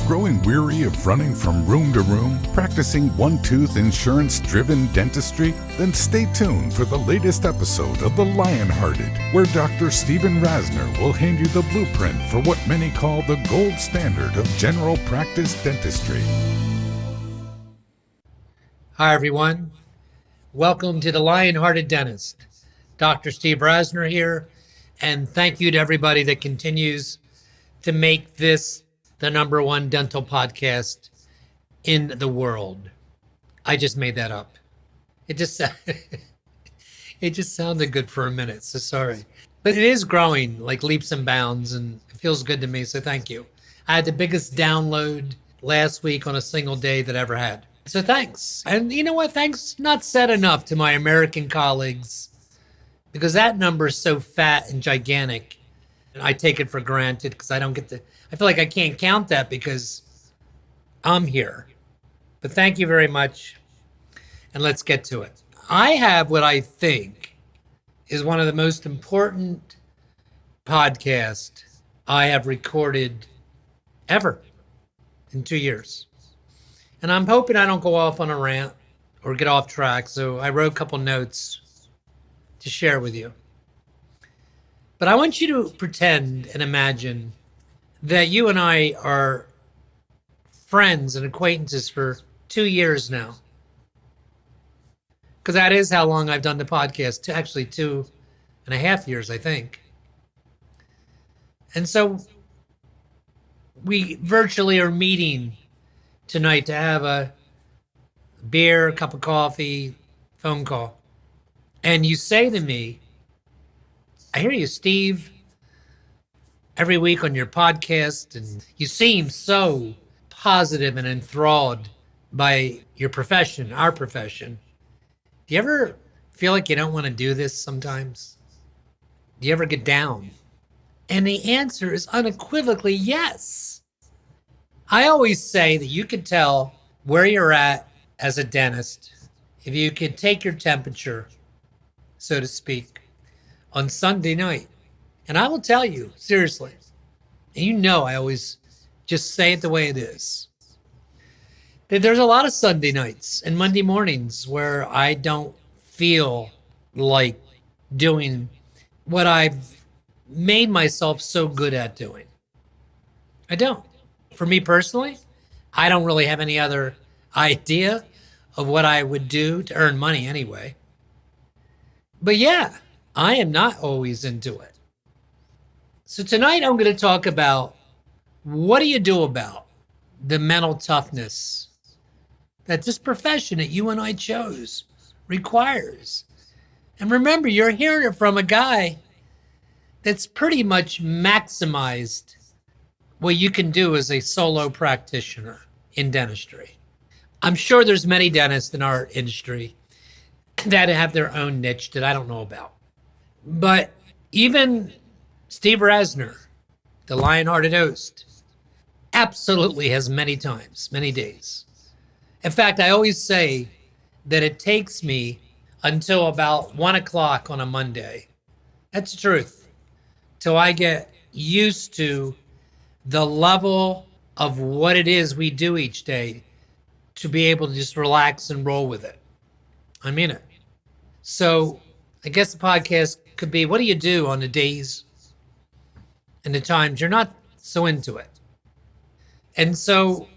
Growing weary of running from room to room, practicing one-tooth insurance-driven dentistry? Then stay tuned for the latest episode of The Lionhearted, where Dr. Stephen Rasner will hand you the blueprint for what many call the gold standard of general practice dentistry. Hi, everyone. Welcome to The Lionhearted Dentist. Dr. Steve Rasner here, and thank you to everybody that continues to make this the number one dental podcast in the world. I just made that up. It just sounded good for a minute, so sorry. But it is growing like leaps and bounds, and it feels good to me, so thank you. I had the biggest download last week on a single day that I ever had. So thanks. And you know what? Thanks not said enough to my American colleagues, because that number is so fat and gigantic, and I take it for granted because I feel like I can't count that because I'm here. But thank you very much, and let's get to it. I have what I think is one of the most important podcasts I have recorded ever in 2 years. And I'm hoping I don't go off on a rant or get off track, so I wrote a couple notes to share with you. But I want you to pretend and imagine that you and I are friends and acquaintances for 2 years now. Because that is how long I've done the podcast, actually 2.5 years, I think. And so we virtually are meeting tonight to have a beer, a cup of coffee, phone call. And you say to me, I hear you, Steve, every week on your podcast, and you seem so positive and enthralled by your profession, our profession. Do you ever feel like you don't want to do this sometimes? Do you ever get down? And the answer is unequivocally yes. I always say that you could tell where you're at as a dentist if you could take your temperature, so to speak, on Sunday night. And I will tell you, seriously, and you know I always just say it the way it is, that there's a lot of Sunday nights and Monday mornings where I don't feel like doing what I've made myself so good at doing. I don't. For me personally, I don't really have any other idea of what I would do to earn money anyway. But yeah, I am not always into it. So tonight I'm going to talk about what do you do about the mental toughness that this profession that you and I chose requires. And remember, you're hearing it from a guy that's pretty much maximized what you can do as a solo practitioner in dentistry. I'm sure there's many dentists in our industry that have their own niche that I don't know about. But even Steve Rasner, the Lionhearted host, absolutely has many times, many days. In fact, I always say that it takes me until about 1 o'clock on a Monday. That's the truth. Till I get used to the level of what it is we do each day to be able to just relax and roll with it. I mean it. So I guess the podcast could be, what do you do on the days and the times you're not so into it? And so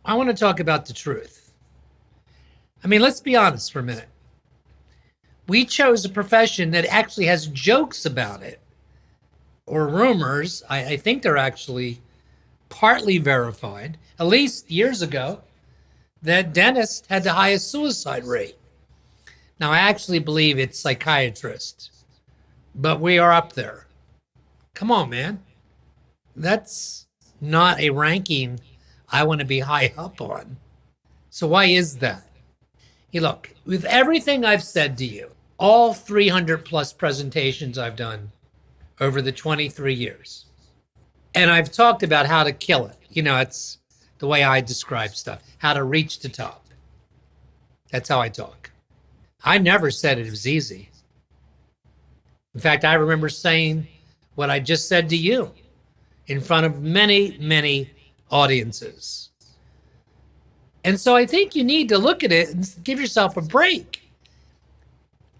I want to talk about the truth. I mean, let's be honest for a minute. We chose a profession that actually has jokes about it, or rumors. I think they're actually partly verified, at least years ago, that dentists had the highest suicide rate. Now, I actually believe it's psychiatrists, but we are up there. Come on, man. That's not a ranking I want to be high up on. So why is that? Hey, look, with everything I've said to you, all 300 plus presentations I've done over the 23 years, and I've talked about how to kill it. You know, it's the way I describe stuff, how to reach the top. That's how I talk. I never said it was easy. In fact, I remember saying what I just said to you in front of many, many audiences. And so I think you need to look at it and give yourself a break.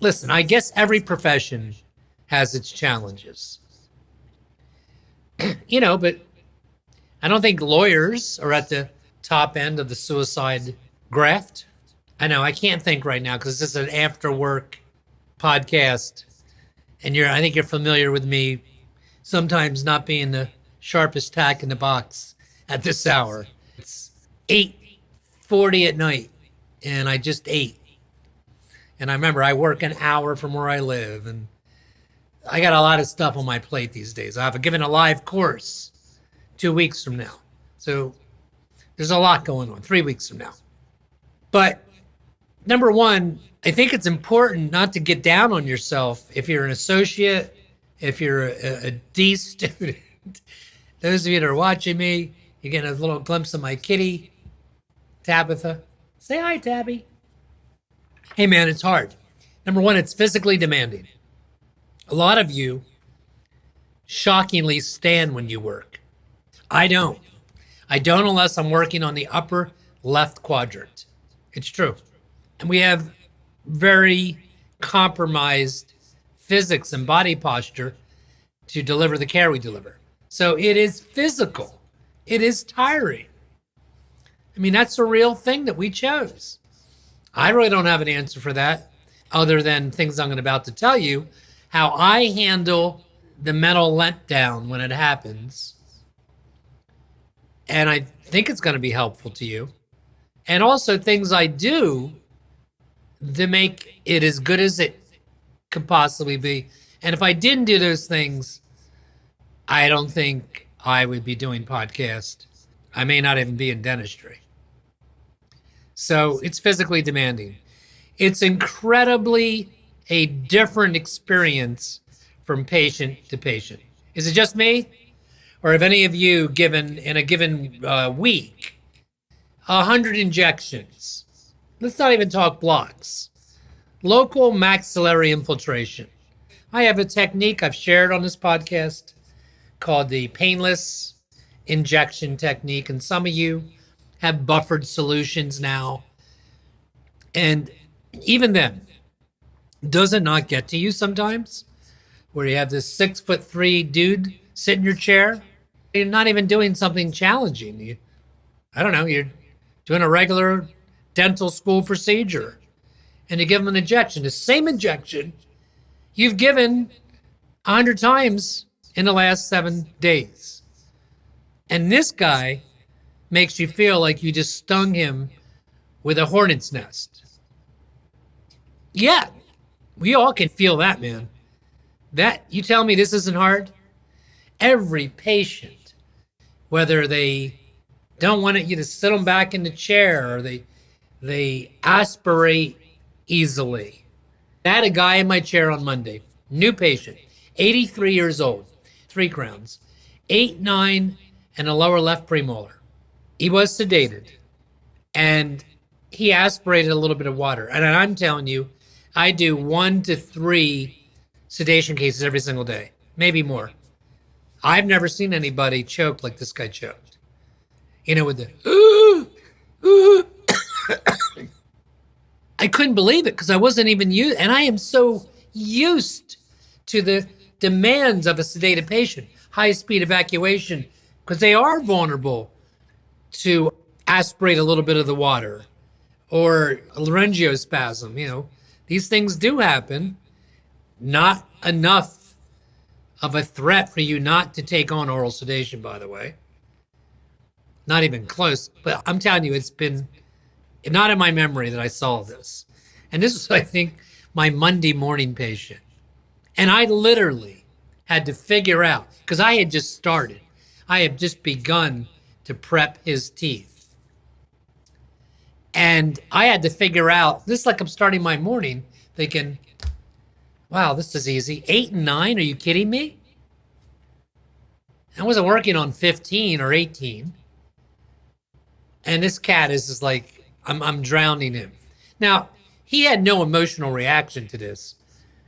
Listen, I guess every profession has its challenges. But I don't think lawyers are at the top end of the suicide graft. I know I can't think right now because this is an after work podcast. And I think you're familiar with me sometimes not being the sharpest tack in the box at this hour. It's 8:40 at night and I just ate. And I remember I work an hour from where I live and I got a lot of stuff on my plate these days. I've given a live course 2 weeks from now. So there's a lot going on 3 weeks from now. But number one, I think it's important not to get down on yourself if you're an associate, if you're a D student. Those of you that are watching me, you're getting a little glimpse of my kitty, Tabitha. Say hi, Tabby. Hey, man, it's hard. Number one, it's physically demanding. A lot of you shockingly stand when you work. I don't. I don't unless I'm working on the upper left quadrant. It's true. And we have very compromised physics and body posture to deliver the care we deliver. So it is physical. It is tiring. I mean, that's a real thing that we chose. I really don't have an answer for that other than things I'm about to tell you, how I handle the mental letdown when it happens. And I think it's going to be helpful to you. And also things I do to make it as good as it could possibly be. And if I didn't do those things, I don't think I would be doing podcast. I may not even be in dentistry. So it's physically demanding. It's incredibly a different experience from patient to patient. Is it just me? Or have any of you given in a given week 100 injections? Let's not even talk blocks. Local maxillary infiltration. I have a technique I've shared on this podcast called the painless injection technique. And some of you have buffered solutions now. And even then, does it not get to you sometimes? Where you have this 6'3" dude sit in your chair? You're not even doing something challenging. You're doing a regular dental school procedure. And you give them an injection, the same injection you've given 100 times in the last 7 days. And this guy makes you feel like you just stung him with a hornet's nest. Yeah, we all can feel that, man. That, you tell me this isn't hard? Every patient, whether they don't want you to sit them back in the chair or they aspirate easily. I had a guy in my chair on Monday, new patient, 83 years old, 3 crowns, 8, 9, and a lower left premolar. He was sedated, and he aspirated a little bit of water. And I'm telling you, I do 1 to 3 sedation cases every single day, maybe more. I've never seen anybody choke like this guy choked. With the, I couldn't believe it because I wasn't even used, and I am so used to the demands of a sedated patient, high-speed evacuation, because they are vulnerable to aspirate a little bit of the water or a laryngospasm. These things do happen. Not enough of a threat for you not to take on oral sedation, by the way. Not even close. But I'm telling you, it's been not in my memory that I saw this. And this was, I think, my Monday morning patient. And I literally had to figure out, because I had just started. I have just begun to prep his teeth. And I had to figure out, this is like I'm starting my morning thinking, wow, this is easy. 8 and 9, are you kidding me? I wasn't working on 15 or 18. And this cat is just like, I'm drowning him. Now, he had no emotional reaction to this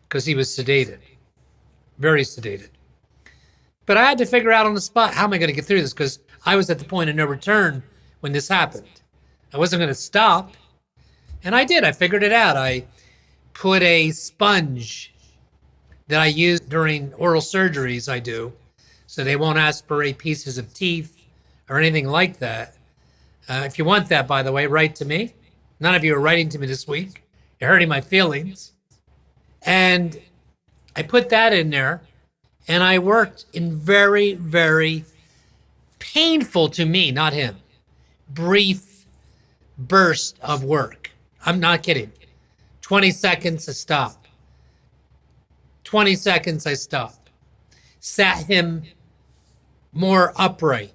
because he was sedated, very sedated. But I had to figure out on the spot, how am I going to get through this? Because I was at the point of no return when this happened. I wasn't going to stop. And I did. I figured it out. I put a sponge that I use during oral surgeries I do, so they won't aspirate pieces of teeth or anything like that. If you want that, by the way, write to me. None of you are writing to me this week. You're hurting my feelings. And I put that in there, and I worked in very, very painful to me, not him, brief burst of work. I'm not kidding. 20 seconds, I stop. 20 seconds, I stop. Sat him more upright,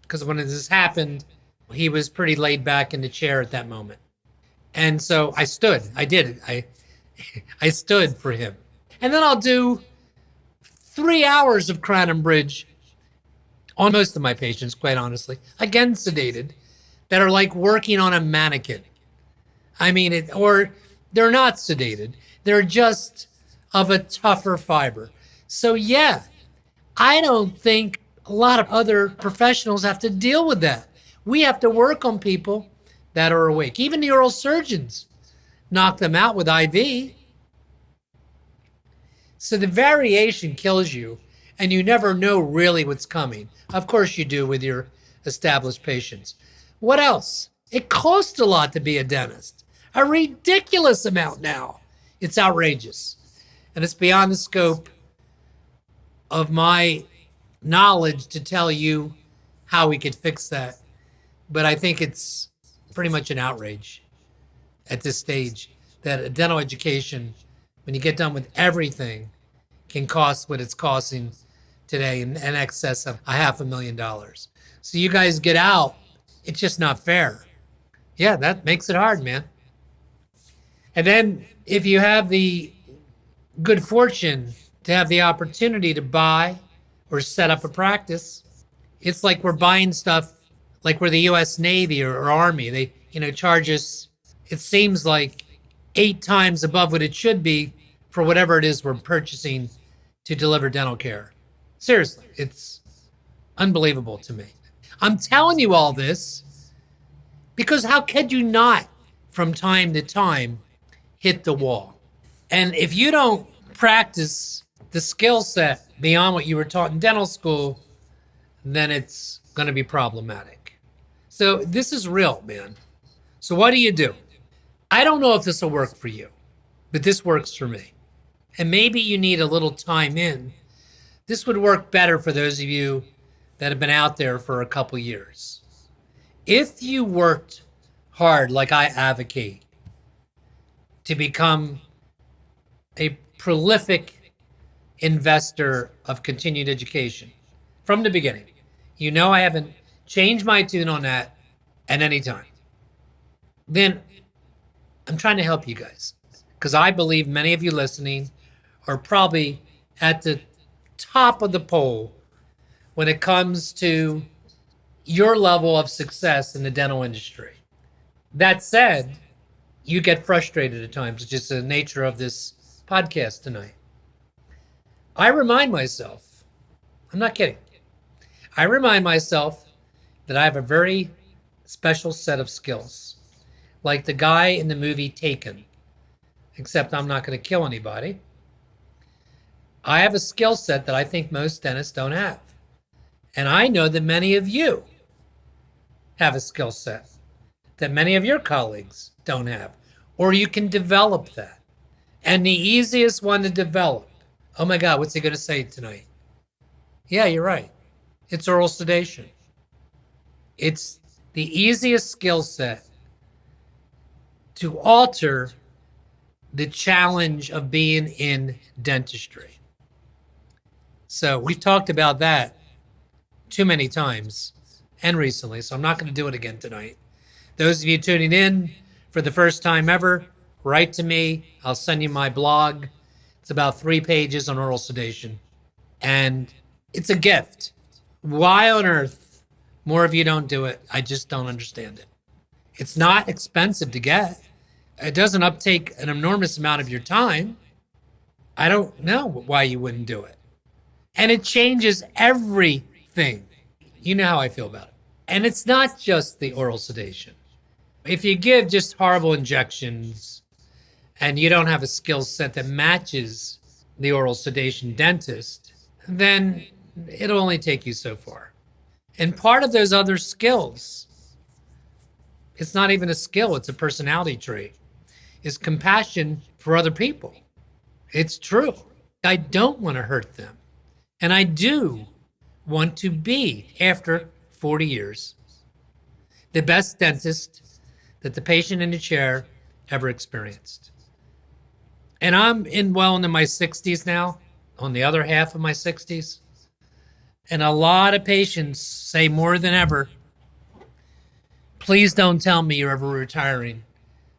because when this happened, he was pretty laid back in the chair at that moment. And so I stood. I did it. I stood for him. And then I'll do 3 hours of crown and bridge on most of my patients, quite honestly, again sedated, that are like working on a mannequin. I mean, or they're not sedated. They're just of a tougher fiber. So yeah, I don't think a lot of other professionals have to deal with that. We have to work on people that are awake. Even the oral surgeons knock them out with IV. So the variation kills you, and you never know really what's coming. Of course you do with your established patients. What else? It costs a lot to be a dentist. A ridiculous amount now. It's outrageous. And it's beyond the scope of my knowledge to tell you how we could fix that. But I think it's pretty much an outrage at this stage that a dental education, when you get done with everything, can cost what it's costing today in excess of $500,000. So you guys get out, it's just not fair. Yeah, that makes it hard, man. And then if you have the good fortune to have the opportunity to buy or set up a practice, it's like we're buying stuff like we're the U.S. Navy or Army. They, charge us, it seems like 8 times above what it should be for whatever it is we're purchasing to deliver dental care. Seriously, it's unbelievable to me. I'm telling you all this because how could you not, from time to time, hit the wall? And if you don't practice the skill set beyond what you were taught in dental school, then it's going to be problematic. So this is real, man. So what do? I don't know if this will work for you, but this works for me. And maybe you need a little time in. This would work better for those of you that have been out there for a couple years. If you worked hard, like I advocate, to become a prolific investor of continued education from the beginning, I haven't changed my tune on that at any time, then I'm trying to help you guys, because I believe many of you listening are probably at the top of the pole when it comes to your level of success in the dental industry. That said, you get frustrated at times. It's just the nature of this podcast tonight. I remind myself, I'm not kidding, I remind myself that I have a very special set of skills, like the guy in the movie Taken, except I'm not going to kill anybody. I have a skill set that I think most dentists don't have. And I know that many of you have a skill set that many of your colleagues don't have, or you can develop that. And the easiest one to develop, oh my God, what's he going to say tonight? Yeah, you're right. It's oral sedation. It's the easiest skill set to alter the challenge of being in dentistry. So we've talked about that too many times and recently, so I'm not going to do it again tonight. Those of you tuning in for the first time ever, write to me. I'll send you my blog. It's about 3 pages on oral sedation. And it's a gift. Why on earth more of you don't do it? I just don't understand it. It's not expensive to get. It doesn't uptake an enormous amount of your time. I don't know why you wouldn't do it. And it changes everything. You know how I feel about it. And it's not just the oral sedation. If you give just horrible injections and you don't have a skill set that matches the oral sedation dentist, then it'll only take you so far. And part of those other skills, it's not even a skill, it's a personality trait, is compassion for other people. It's true. I don't want to hurt them. And I do want to be, after 40 years, the best dentist that the patient in the chair ever experienced. And I'm well into my 60s now, on the other half of my 60s. And a lot of patients say more than ever, please don't tell me you're ever retiring.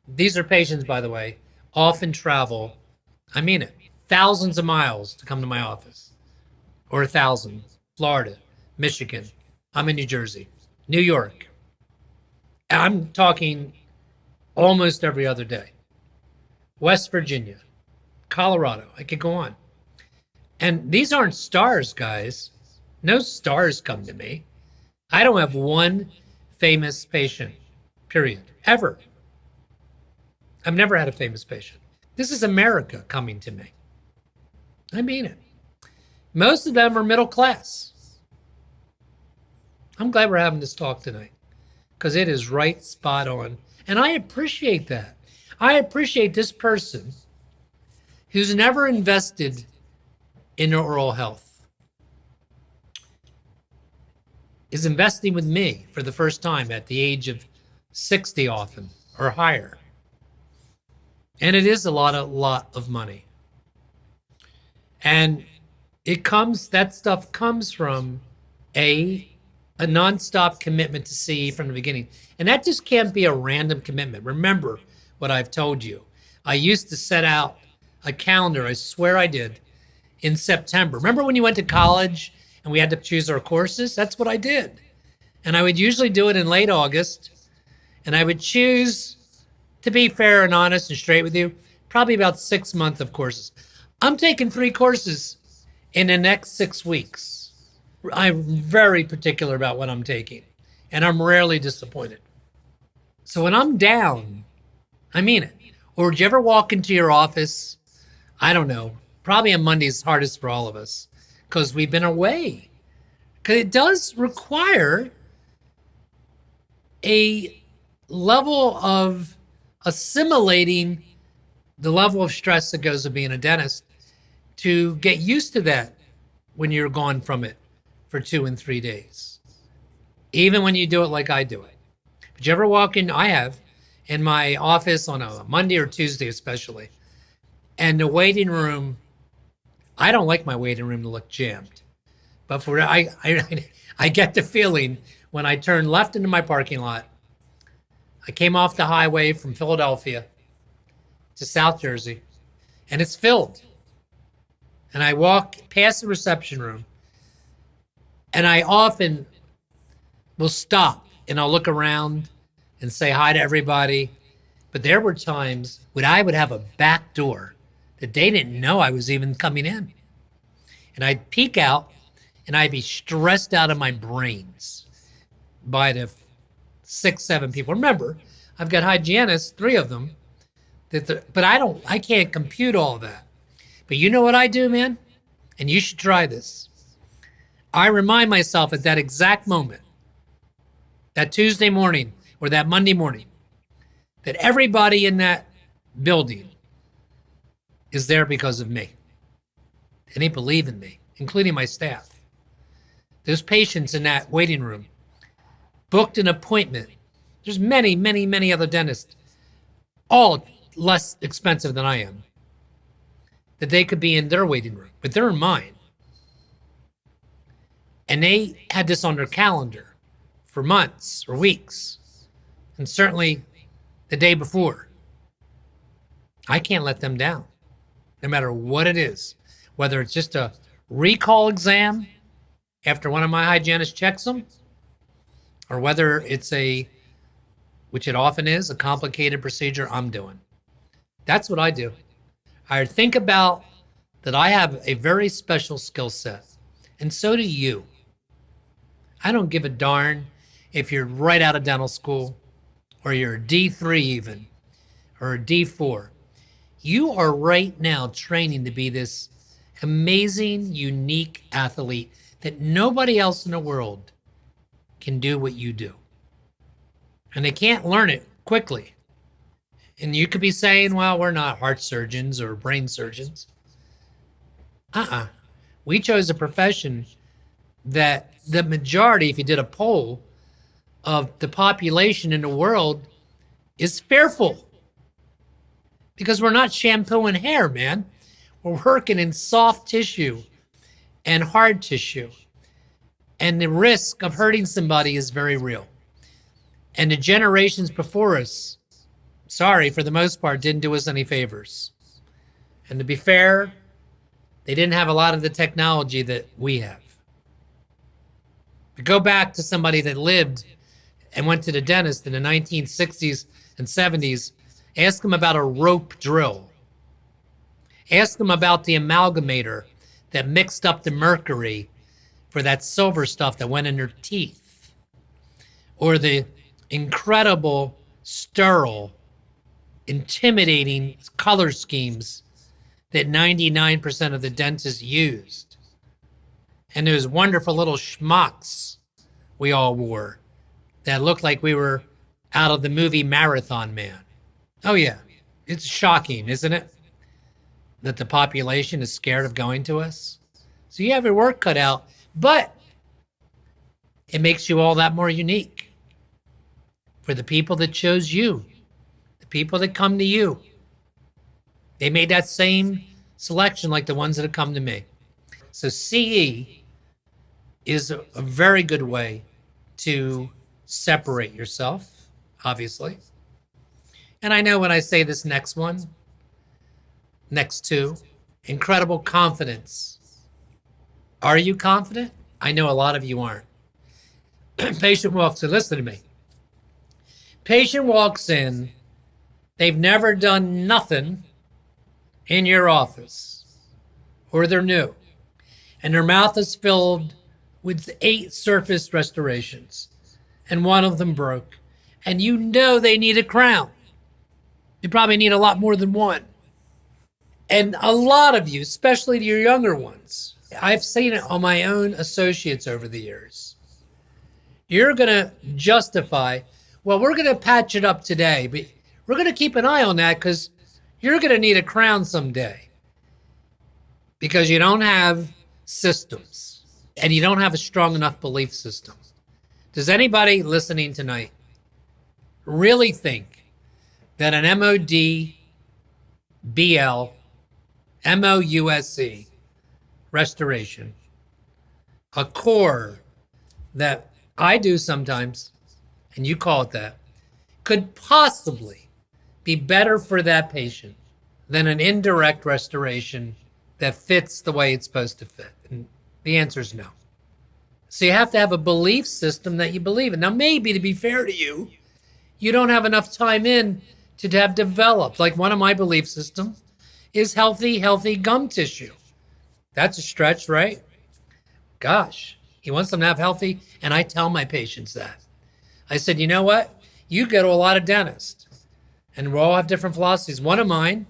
These are patients, by the way, often travel, I mean it, thousands of miles to come to my office. Or 1,000, Florida, Michigan, I'm in New Jersey, New York. I'm talking almost every other day. West Virginia, Colorado, I could go on. And these aren't stars, guys. No stars come to me. I don't have one famous patient, period, ever. I've never had a famous patient. This is America coming to me. I mean it. Most of them are middle class. I'm glad we're having this talk tonight because it is right spot on. And I appreciate that. I appreciate this person who's never invested in their oral health is investing with me for the first time at the age of 60 often or higher. And it is a lot of money. And that stuff comes from a nonstop commitment to see from the beginning. And that just can't be a random commitment. Remember what I've told you. I used to set out a calendar, I swear I did, in September. Remember when you went to college and we had to choose our courses? That's what I did. And I would usually do it in late August. And I would choose, to be fair and honest and straight with you, probably about 6 months of courses. I'm taking 3 courses in the next 6 weeks. I'm very particular about what I'm taking, and I'm rarely disappointed. So when I'm down, I mean it. Or did you ever walk into your office? I don't know. Probably on Monday is hardest for all of us because we've been away. Because it does require a level of assimilating the level of stress that goes with being a dentist to get used to that when you're gone from it for 2 and 3 days. Even when you do it like I do it. But you ever walk in, I have, in my office on a Monday or Tuesday especially, and the waiting room, I don't like my waiting room to look jammed. But I get the feeling when I turn left into my parking lot, I came off the highway from Philadelphia to South Jersey, and it's filled. And I walk past the reception room, and I often will stop and I'll look around and say hi to everybody. But there were times when I would have a back door that they didn't know I was even coming in. And I'd peek out and I'd be stressed out of my brains by the 6, 7 people. Remember, I've got hygienists, 3 of them, but I can't compute all that. But you know what I do, man? And you should try this. I remind myself at that exact moment, that Tuesday morning or that Monday morning, that everybody in that building is there because of me. And they believe in me, including my staff. Those patients in that waiting room booked an appointment. There's many, many, many other dentists, all less expensive than I am, that they could be in their waiting room, but they're in mine. And they had this on their calendar for months or weeks, and certainly the day before. I can't let them down, no matter what it is, whether it's just a recall exam after one of my hygienists checks them, or whether it's which it often is, a complicated procedure I'm doing. That's what I do. I think about that I have a very special skill set, and so do you. I don't give a darn if you're right out of dental school or you're a D3 even or a D4. You are right now training to be this amazing, unique athlete that nobody else in the world can do what you do. And they can't learn it quickly. And you could be saying, well, we're not heart surgeons or brain surgeons. We chose a profession that the majority, if you did a poll of the population in the world, is fearful. Because we're not shampooing hair, man. We're working in soft tissue and hard tissue. And the risk of hurting somebody is very real. And the generations before us, sorry, for the most part, didn't do us any favors. And to be fair, they didn't have a lot of the technology that we have. But go back to somebody that lived and went to the dentist in the 1960s and 70s, ask them about a rope drill. Ask them about the amalgamator that mixed up the mercury for that silver stuff that went in their teeth. Or the incredible, sterile, intimidating color schemes that 99% of the dentists used. And those wonderful little schmucks we all wore that looked like we were out of the movie Marathon Man. Oh yeah, it's shocking, isn't it? That the population is scared of going to us. So you have your work cut out, but it makes you all that more unique. For the people that chose you, the people that come to you, they made that same selection like the ones that have come to me. So CE is a very good way to separate yourself, obviously. And I know when I say this next one, next two, incredible confidence. Are you confident? I know a lot of you aren't. Patient walks in, listen to me. Patient walks in, they've never done nothing in your office, or they're new, and their mouth is filled with 8 surface restorations, and one of them broke, and you know they need a crown. You probably need a lot more than one. And a lot of you, especially your younger ones, I've seen it on my own associates over the years. You're going to justify, well, we're going to patch it up today, but we're going to keep an eye on that because you're going to need a crown someday. Because you don't have systems and you don't have a strong enough belief system. Does anybody listening tonight really think that an MOD, BL, MOUSC restoration, a core that I do sometimes, and you call it that, could possibly be better for that patient than an indirect restoration that fits the way it's supposed to fit? And the answer is no. So you have to have a belief system that you believe in. Now, maybe to be fair to you, you don't have enough time in to have developed. Like one of my belief systems is healthy gum tissue. That's a stretch, right? Gosh, he wants them to have healthy, and I tell my patients that. I said, you know what? You go to a lot of dentists, and we all have different philosophies. One of mine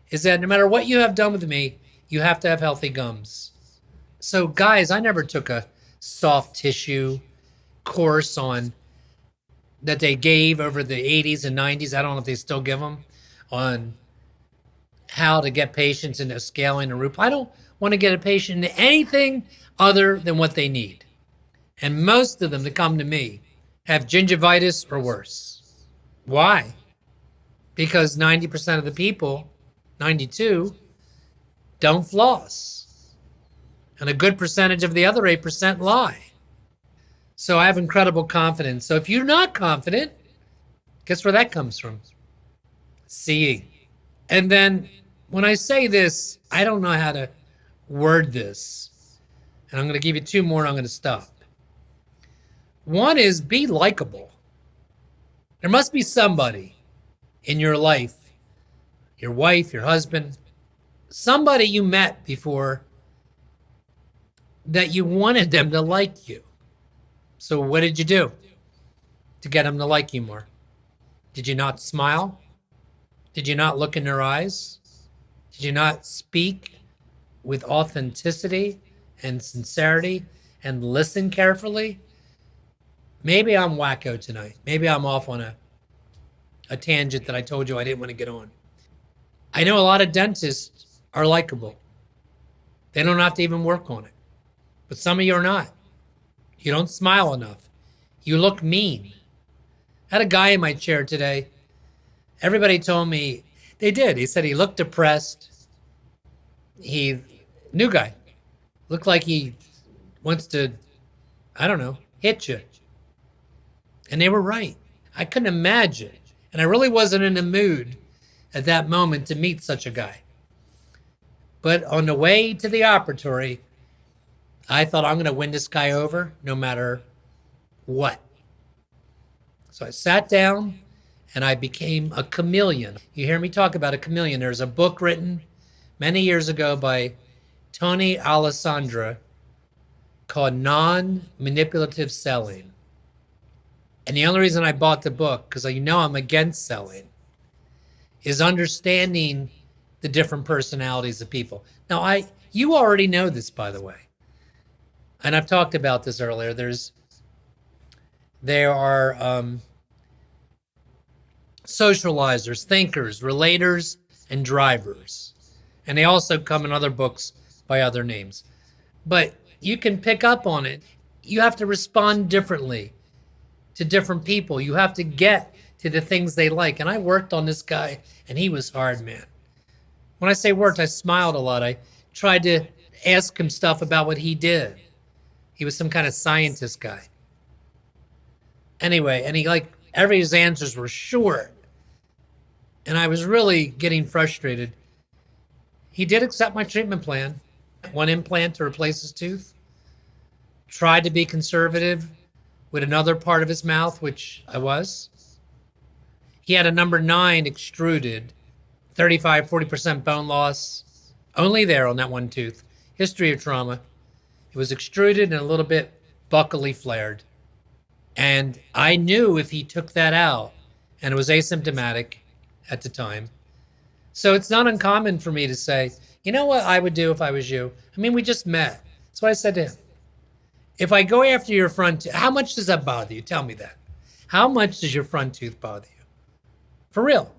is that no matter what you have done with me, you have to have healthy gums. So guys, I never took a soft tissue course on that they gave over the 80s and 90s. I don't know if they still give them on how to get patients into scaling a root. I don't want to get a patient into anything other than what they need. And most of them that come to me have gingivitis or worse. Why? Because 90% of the people, 92, don't floss. And a good percentage of the other 8% lie. So I have incredible confidence. So if you're not confident, guess where that comes from? Seeing. And then when I say this, I don't know how to word this. And I'm going to give you 2 more and I'm going to stop. One is be likable. There must be somebody in your life, your wife, your husband, somebody you met before that you wanted them to like you. So what did you do to get them to like you more? Did you not smile? Did you not look in their eyes? Did you not speak with authenticity and sincerity and listen carefully? Maybe I'm wacko tonight. Maybe I'm off on a tangent that I told you I didn't want to get on. I know a lot of dentists are likable. They don't have to even work on it. But some of you are not. You don't smile enough. You look mean. I had a guy in my chair today. Everybody told me they did. He said he looked depressed. New guy, looked like he wants to, I don't know, hit you. And they were right. I couldn't imagine. And I really wasn't in the mood at that moment to meet such a guy. But on the way to the operatory, I thought I'm going to win this guy over no matter what. So I sat down and I became a chameleon. You hear me talk about a chameleon. There's a book written many years ago by Tony Alessandra called Non-Manipulative Selling. And the only reason I bought the book, because you know I'm against selling, is understanding the different personalities of people. Now, you already know this, by the way. And I've talked about this earlier. There are socializers, thinkers, relators, and drivers. And they also come in other books by other names. But you can pick up on it. You have to respond differently to different people. You have to get to the things they like. And I worked on this guy, and he was hard, man. When I say worked, I smiled a lot. I tried to ask him stuff about what he did. He was some kind of scientist guy. Anyway, and his answers were short. And I was really getting frustrated. He did accept my treatment plan. 1 implant to replace his tooth. Tried to be conservative with another part of his mouth, which I was. He had a number 9 extruded, 35-40% bone loss, only there on that 1 tooth. History of trauma. It was extruded and a little bit buccally flared. And I knew if he took that out, and it was asymptomatic at the time. So it's not uncommon for me to say, you know what I would do if I was you? I mean, we just met. That's what I said to him. If I go after your front tooth, how much does that bother you? Tell me that. How much does your front tooth bother you? For real.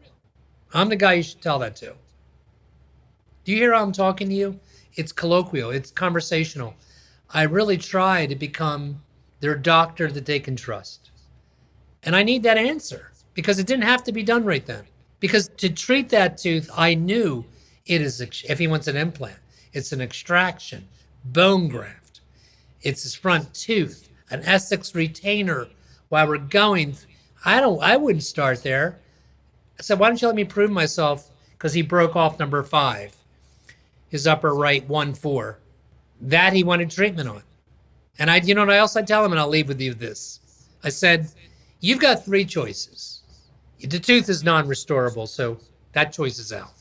I'm the guy you should tell that to. Do you hear how I'm talking to you? It's colloquial. It's conversational. I really try to become their doctor that they can trust. And I need that answer because it didn't have to be done right then. Because to treat that tooth, I knew it is, if he wants an implant, it's an extraction, bone graft. It's his front tooth, an Essex retainer. While we're going, I wouldn't start there. I said, why don't you let me prove myself? Because he broke off number 5, his upper right 1-4. That he wanted treatment on. And you know what else I tell him? And I'll leave with you this. I said, you've got 3 choices. The tooth is non-restorable, so that choice is out.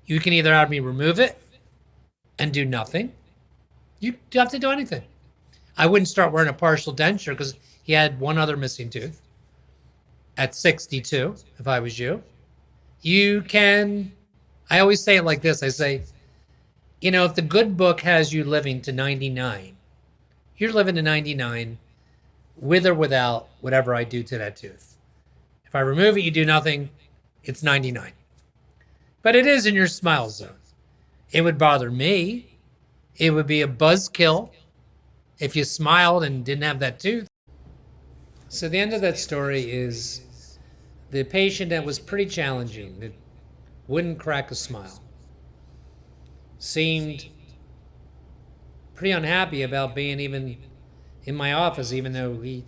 You can either have me remove it and do nothing. You don't have to do anything. I wouldn't start wearing a partial denture because he had 1 other missing tooth at 62, if I was you. You can, I always say it like this. I say, you know, if the good book has you living to 99, you're living to 99 with or without whatever I do to that tooth. If I remove it, you do nothing, it's 99. But it is in your smile zone. It would bother me. It would be a buzzkill if you smiled and didn't have that tooth. So the end of that story is the patient that was pretty challenging, that wouldn't crack a smile, seemed pretty unhappy about being even in my office, even though he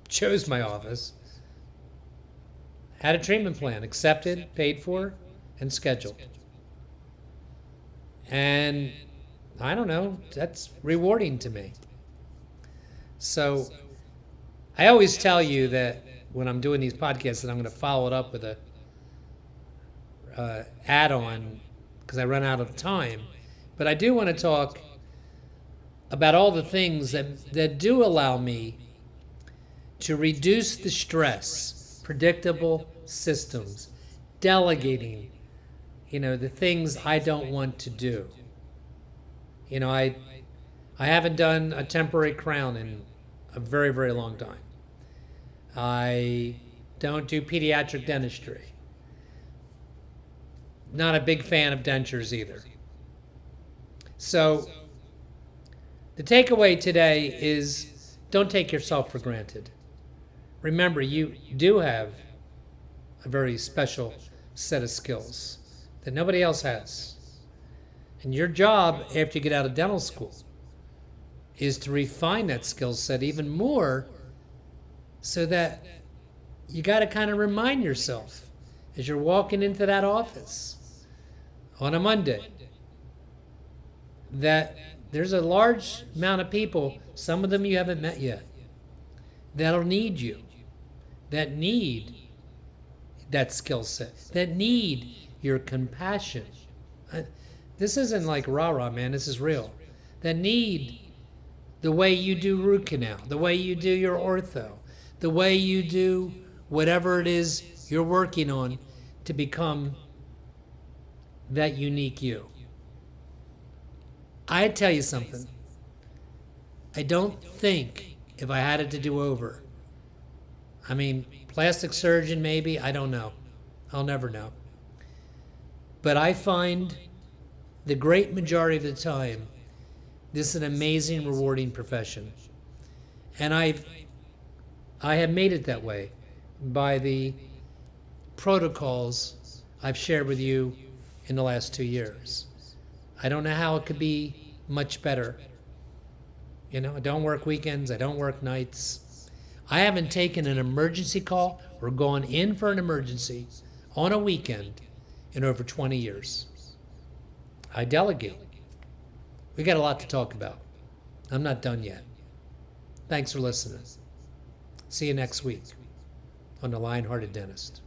chose my office. Had a treatment plan, accepted, paid for, and scheduled. And I don't know, that's rewarding to me. So I always tell you that when I'm doing these podcasts that I'm going to follow it up with a add-on because I run out of time. But I do want to talk about all the things that do allow me to reduce the stress, predictable systems, delegating, the things I don't want to do. I haven't done a temporary crown in a very, very long time. I don't do pediatric dentistry. Not a big fan of dentures either. So the takeaway today is don't take yourself for granted. Remember, you do have a very special set of skills that nobody else has. And your job after you get out of dental school is to refine that skill set even more, so that you got to kind of remind yourself as you're walking into that office on a Monday that there's a large amount of people, some of them you haven't met yet, that'll need you, that need that skill set, that need your compassion. This isn't like rah-rah, man. This is real. That need the way you do root canal, the way you do your ortho, the way you do whatever it is you're working on to become that unique you. I tell you something. I don't think if I had it to do over, plastic surgeon maybe, I don't know. I'll never know. But I find the great majority of the time, this is an amazing, rewarding profession. And I have made it that way by the protocols I've shared with you in the last 2 years. I don't know how it could be much better. I don't work weekends. I don't work nights. I haven't taken an emergency call or gone in for an emergency on a weekend in over 20 years. I delegate. We got a lot to talk about. I'm not done yet. Thanks for listening. See you next week on the Lionhearted Dentist.